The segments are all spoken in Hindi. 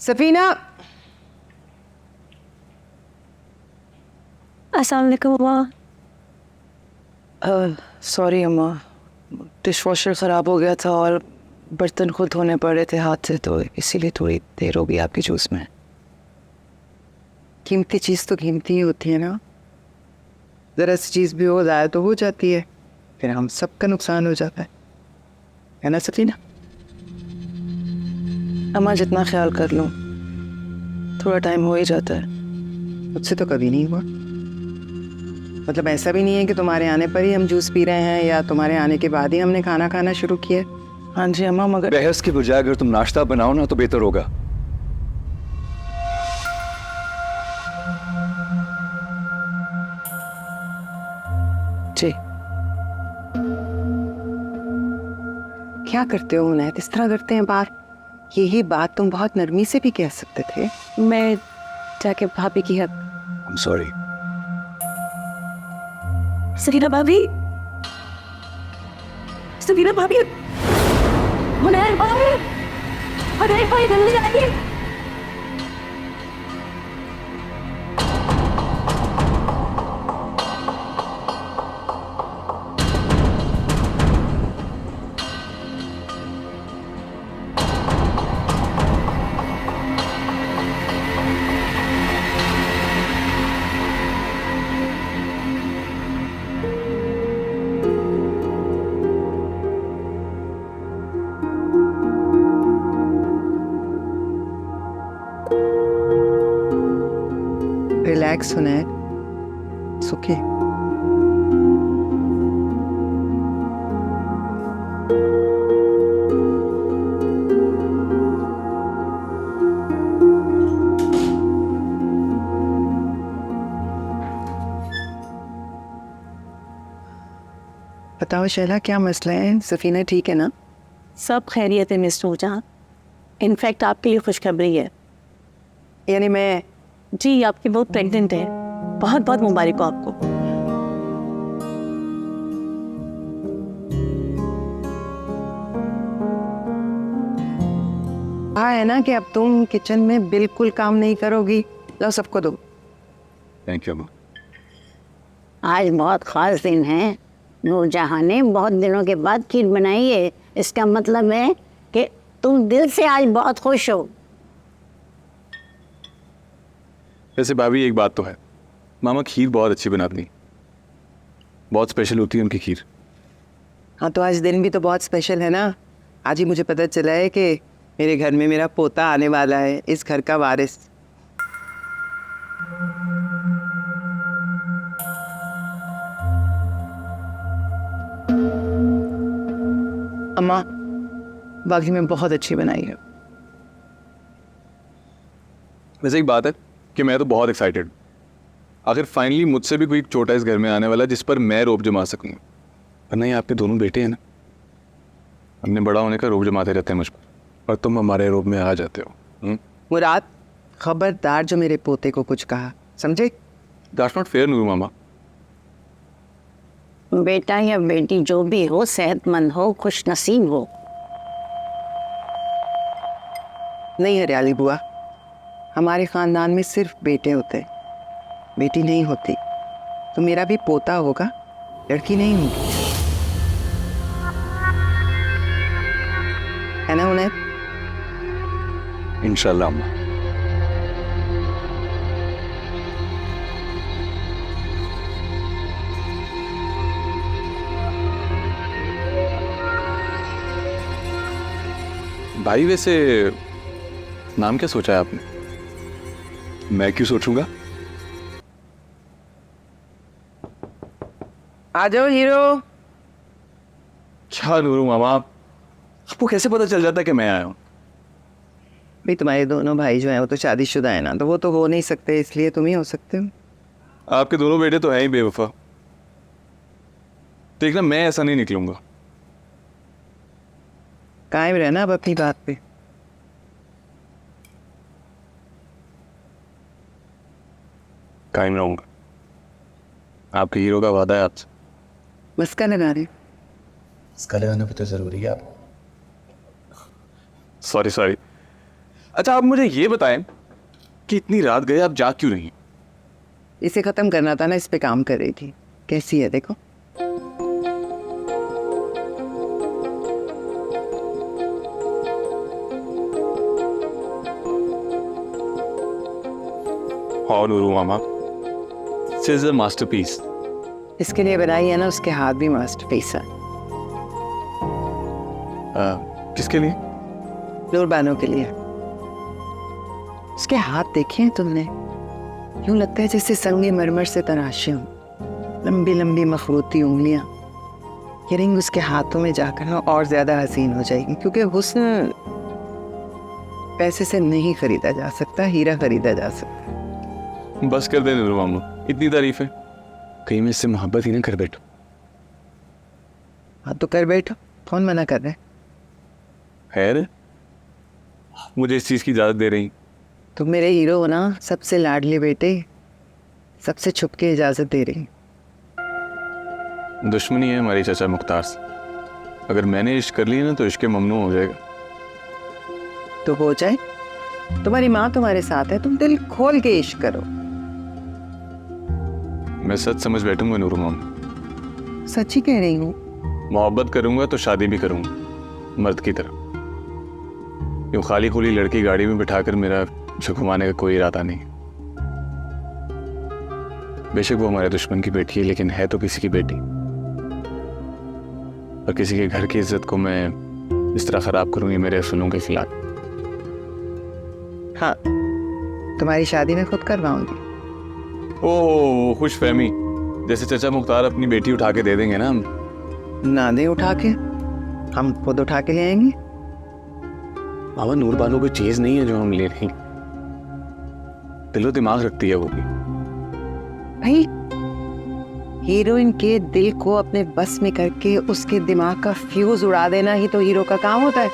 सफीना। अस्सलाम वालेकुम अम्मा। सॉरी अम्मा, डिश वॉशर ख़राब हो गया था और बर्तन खुद धोने पड़ रहे थे हाथ से, तो इसीलिए थोड़ी देर हो गई आपके जूस में। कीमती चीज़ तो कीमती ही होती है ना, ज़रा सी चीज़ भी हो जाए तो हो जाती है, फिर हम सबका नुकसान हो जाता है ना सफीना। अम्मा जितना ख्याल कर लूँ थोड़ा टाइम हो ही जाता है, मुझसे तो कभी नहीं हुआ। मतलब ऐसा भी नहीं है कि तुम्हारे आने पर ही हम जूस पी रहे हैं या तुम्हारे आने के बाद ही हमने खाना खाना शुरू किया। हाँ जी अम्मा, मगर बहस के बजाय अगर तुम नाश्ता बनाओ ना तो बेहतर होगा। जी। क्या करते हो उन्हें, इस तरह करते हैं बात? यही बात तुम बहुत नरमी से भी कह सकते थे। मैं जाके भाभी की हक। I'm sorry। सफीना भाभी, सफीना भाभी, मुनैर भाभी, मुनैर भाई जल्दी आइए। रिलैक्स होना है, सुखी। बताओ शैला, क्या मसला है? सफीना ठीक है ना? सब खैरियत है मिस नूरजहां। इनफैक्ट आपके लिए खुशखबरी है। यानी मैं? जी, आपकी बहुत प्रेग्नेंट है। बहुत बहुत मुबारक हो आपको। कहा है ना कि अब तुम किचन में बिल्कुल काम नहीं करोगी। लो सबको दो। थैंक यू अम्मा। आज बहुत ख़ास दिन है। नूरजहां ने बहुत दिनों के बाद खीर बनाई है। इसका मतलब है कि तुम दिल से आज बहुत खुश हो। वैसे भाभी एक बात तो है, मामा खीर बहुत अच्छी बनाती हैं। बहुत स्पेशल होती है उनकी खीर। हाँ, तो आज दिन भी तो बहुत स्पेशल है ना। आज ही मुझे पता चला है कि मेरे घर में मेरा पोता आने वाला है, इस घर का वारिस। अम्मा बाकी में बहुत अच्छी बनाई है। वैसे एक बात है कि मैं तो बहुत एक्साइटेड हूँ। आखिर फाइनली मुझसे भी कोई छोटा इस घर में आने वाला जिस पर मैं रोब जमा सकूँ। वरना ये आपके दोनों बेटे हैं ना, अपने बड़ा होने का रोब जमाते रहते हैं मुझ पर, और तुम हमारे रोब में आ जाते हो। मुराद, खबरदार जो मेरे पोते को कुछ कहा, समझे? दैट्स नॉट फेयर नूर मामा। बेटा या बेटी जो भी हो, सेहतमंद हो, खुश नसीब हो। नहीं हरियाली बुआ, हमारे खानदान में सिर्फ बेटे होते हैं, बेटी नहीं होती। तो मेरा भी पोता होगा, लड़की नहीं होगी, है ना उन्हें? इंशाल्लाह अम्मा। भाई वैसे नाम क्या सोचा है आपने? मैं क्यों सोचूंगा? आ जाओ हीरो। क्या नूरू मामा, आपको कैसे पता चल जाता है कि मैं आया हूँ? भाई तुम्हारे दोनों भाई जो हैं वो तो शादीशुदा है ना, तो वो तो हो नहीं सकते, इसलिए तुम ही हो सकते हो। आपके दोनों बेटे तो हैं ही बेवफा। देखना मैं ऐसा नहीं निकलूंगा। कायम रहना अब अपनी बात पे। कायम रहूंगा। आपके हीरो का वादा है आपसे। मस्का लगा रहे। इसका लगाना भी तो ज़रूरी है आपको। सॉरी सॉरी, अच्छा, आप मुझे ये बताएं कि इतनी रात गए आप जा क्यों नहीं? इसे ख़त्म करना था ना, इस पे काम कर रही थी। कैसी है देखो। हाँ Nuru mama, this is a masterpiece. इसके लिए बनाई है ना, उसके हाथ भी मास्टरपीस है। किसके लिए? नूरबानो के लिए। उसके हाथ देखे हैं तुमने? यूं लगता है जैसे संगे मरमर से तराशे हों, लंबी लंबी मखरूती उंगलियां। ये रिंग उसके हाथों में जाकर ना और ज्यादा हसीन हो जाएगी, क्योंकि हुस्न पैसे से नहीं खरीदा जा सकता, हीरा खरीदा जा सकता। बस कर दे नूरू मामा, इतनी तारीफ है, कहीं मैं इससे मोहब्बत ही ना कर बैठूं। हाँ तो कर बैठो, कौन मना कर रहा है? खैर, मुझे इस चीज की इजाजत दे रही? तुम मेरे हीरो हो ना, सबसे लाडले बेटे, सबसे छुप के इजाजत दे रही। दुश्मनी है हमारी चाचा मुख्तार से। अगर मैंने इश्क कर लिया ना तो इश्क ममनू हो जाएगा। तो हो जाए, तुम्हारी माँ तुम्हारे साथ है, तुम दिल खोल के इश्क करो। मैं सच समझ बैठूंगा नूरू मामा। सच्ची कह रही हूँ। मोहब्बत करूंगा तो शादी भी करूंगा, मर्द की तरह। यूं खाली खुली लड़की गाड़ी में बिठाकर मेरा उसे घुमाने का कोई इरादा नहीं। बेशक वो हमारे दुश्मन की बेटी है, लेकिन है तो किसी की बेटी। और किसी के घर की इज्जत को मैं इस तरह खराब करूंगी मेरे असूलों के खिलाफ। हाँ, तुम्हारी शादी मैं खुद करवाऊंगी। ओह खुश फहमी, जैसे चाचा मुख्तार अपनी बेटी उठा के दे देंगे ना हम। ना दे उठा के, हम खुद उठा के ले आएंगे। मामा नूरबानो की चीज नहीं है जो हम ले रहे हैं, दिलो दिमाग रखती है वो भी। भाई, हीरोइन के दिल को अपने बस में करके उसके दिमाग का फ्यूज उड़ा देना ही तो हीरो का काम होता है।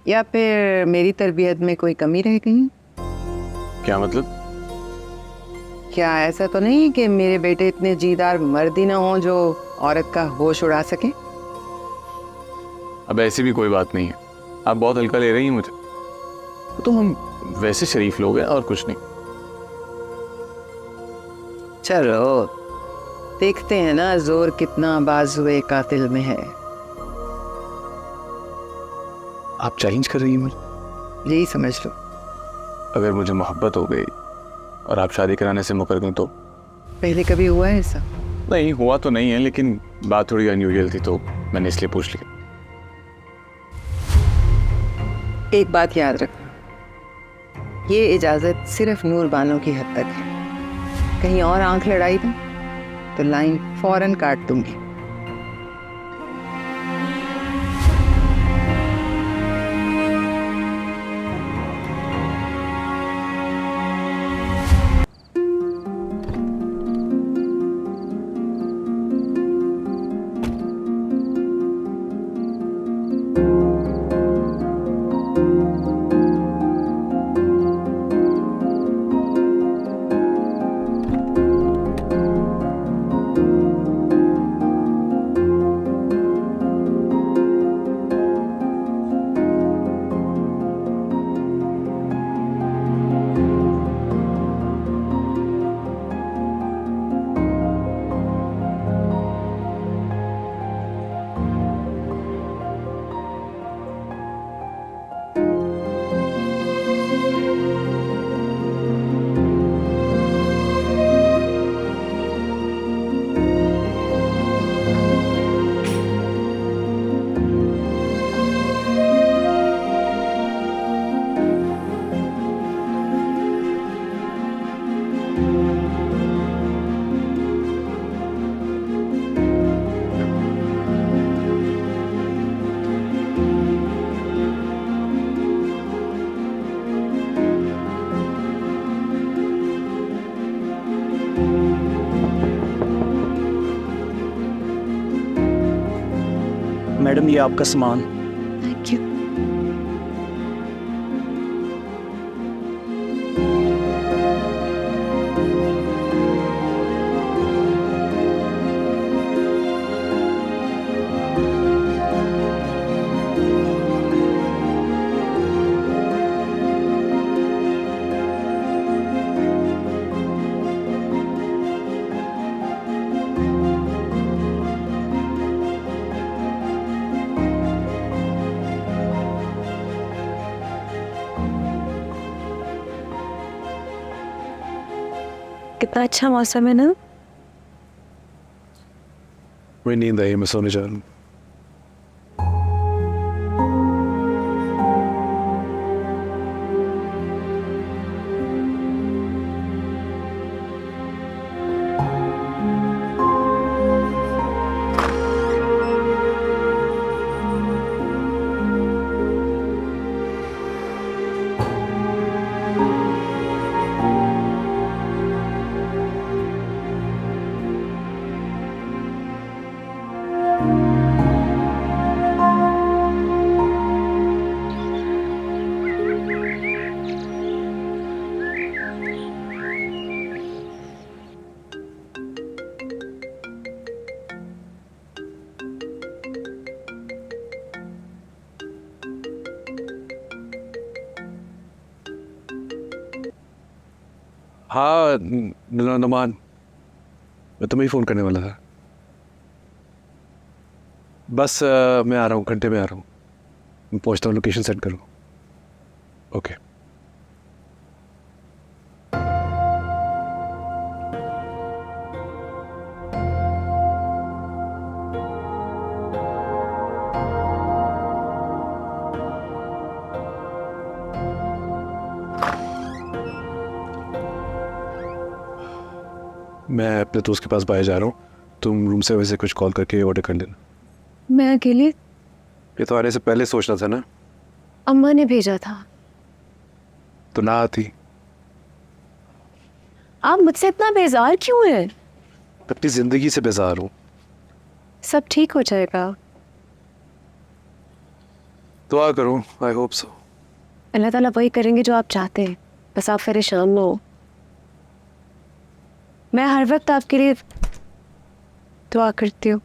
या फिर मेरी तरबियत में कोई कमी रह गई? क्या मतलब? क्या ऐसा तो नहीं कि मेरे बेटे इतने जीदार मर्द ही ना हो जो औरत का होश उड़ा सके? अब ऐसी भी कोई बात नहीं है, आप बहुत हल्का ले रही हैं मुझे। तो हम वैसे शरीफ लोग हैं और कुछ नहीं। चलो देखते हैं ना जोर कितना बाजुए कातिल में है। आप चैलेंज कर रही हैं मुझे? यही समझ लो। अगर मुझे मोहब्बत हो गई और आप शादी कराने से मुकर गई तो? पहले कभी हुआ है ऐसा? नहीं हुआ तो नहीं है, लेकिन बात थोड़ी अनयूजुअल थी तो मैंने इसलिए पूछ लिया। एक बात याद रखना, ये इजाजत सिर्फ नूरबानो की हद तक है। कहीं और आंख लड़ाई दो तो लाइन फौरन काट दूंगी। मैडम ये आपका सामान। Thank you. कितना अच्छा मौसम है ना। मुझे नींद आई, मैं सोने जा रहा हूँ। हाँ नुमान, मैं तुम्हें ही फ़ोन करने वाला था। बस मैं आ रहा हूँ, घंटे में आ रहा हूँ। मैं पहुँचता हूँ, लोकेशन सेंड करो। ओके। मैं अपने दोस्त के पास बाहर जा रहा हूँ, तुम रूम से वैसे कुछ कॉल करके ऑर्डर कर लेना। मैं अकेले? ये तो आने से पहले सोचना था ना। अम्मा ने भेजा था। तो ना आती। आप मुझसे इतना बेजार क्यों हैं? अपनी ज़िंदगी से बेजार हूँ। सब ठीक हो जाएगा। दुआ करो, आई होप सो। अल्लाह ताला वही करेंगे जो आप चाहते हैं, बस आप परेशान ना हो। मैं हर वक्त आपके लिए दुआ करती हूँ।